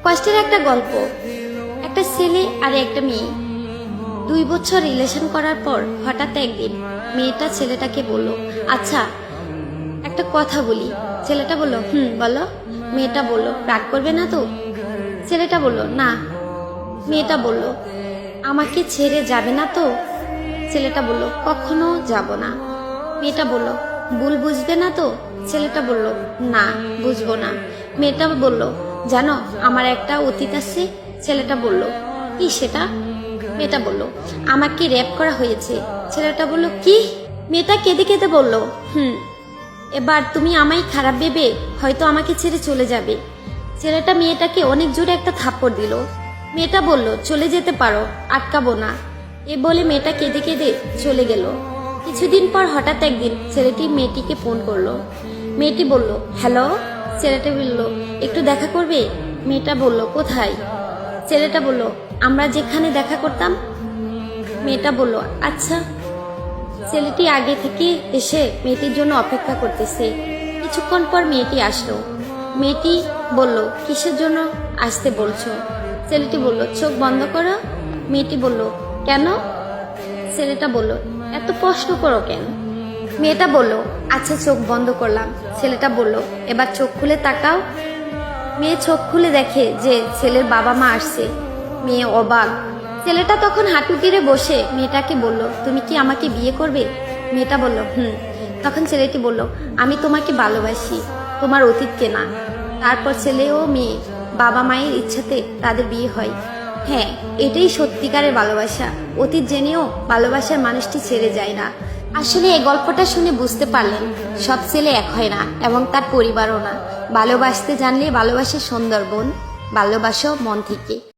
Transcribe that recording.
কষ্টের একটা গল্প। একটা ছেলে আর একটা মেয়ে 2 বছর রিলেশন করার পর হঠাৎ একদিন মেয়েটা ছেলেটাকে বলল, আচ্ছা একটা কথা বলি। ছেলেটা বলল, বলো। মেয়েটা বলল, রাগ করবে না তো? ছেলেটা বলল, না। মেয়েটা বলল, আমাকে ছেড়ে যাবে না তো? ছেলেটা বলল, কখনো যাব না। মেয়েটা বলল, ভুল বুঝবে না তো? ছেলেটা বলল, না, বুঝবো না। মেয়েটা বলল, জানো আমার একটা অতীত আছে। ছেলেটা বলল, কি সেটা? মেয়েটা বলল, আমাকে রেপ করা হয়েছে। ছেলেটা বলল, কি? মেয়েটা কেঁদে কেঁদে বলল, এবার তুমি আমায় খারাপ ভেবে হয়তো আমাকে ছেড়ে চলে যাবে। ছেলেটা মেয়েটাকে অনেক জোরে একটা থাপ্পড় দিল। মেয়েটা বলল, চলে যেতে পারো, আটকাবো না। এ বলে মেয়েটা কেঁদে কেঁদে চলে গেল। কিছুদিন পর হঠাৎ একদিন ছেলেটি মেয়েটিকে ফোন করলো। মেয়েটি বলল, হ্যালো। ছেলেটা বলল, একটু দেখা করবে? মেয়েটা বলল, কোথায়? ছেলেটা বলল, আমরা যেখানে দেখা করতাম। মেয়েটা বলল, আচ্ছা। ছেলেটি আগে থেকে এসে মেয়েটির জন্য অপেক্ষা করতেছে। কিছুক্ষণ পর মেয়েটি আসলো। মেয়েটি বলল, কিসের জন্য আসতে বলছো? ছেলেটি বলল, চোখ বন্ধ করো। মেয়েটি বলল, কেন? ছেলেটা বলল, এত প্রশ্ন করো কেন? মেয়েটা বলল, আচ্ছা চোখ বন্ধ করলাম। ছেলেটা বলল, এবার চোখ খুলে তাকাও। মেয়ে চোখ খুলে দেখে যে ছেলের বাবা মা আসছে। মেয়ে অবাক। ছেলেটা তখন হাঁটু গেড়ে বসে মেয়েটাকে বলল, তুমি কি আমাকে বিয়ে করবে? মেয়েটা বলল, তখন ছেলেটি বলল, আমি তোমাকে ভালোবাসি, তোমার অতীতকে না। তারপর ছেলে ও মেয়ে বাবা মায়ের ইচ্ছাতে তাদের বিয়ে হয়। হ্যাঁ, এটাই সত্যিকারের ভালোবাসা। অতীত জেনেও ভালোবাসার মানুষটি ছেড়ে যায় না। আসলে এই গল্পটা শুনে বুঝতে পারলেন, সব ছেলে এক হয় না এবং তার পরিবারও না। ভালোবাসতে জানলে ভালোবাসে সুন্দরবন। ভালোবাসো মন থেকে।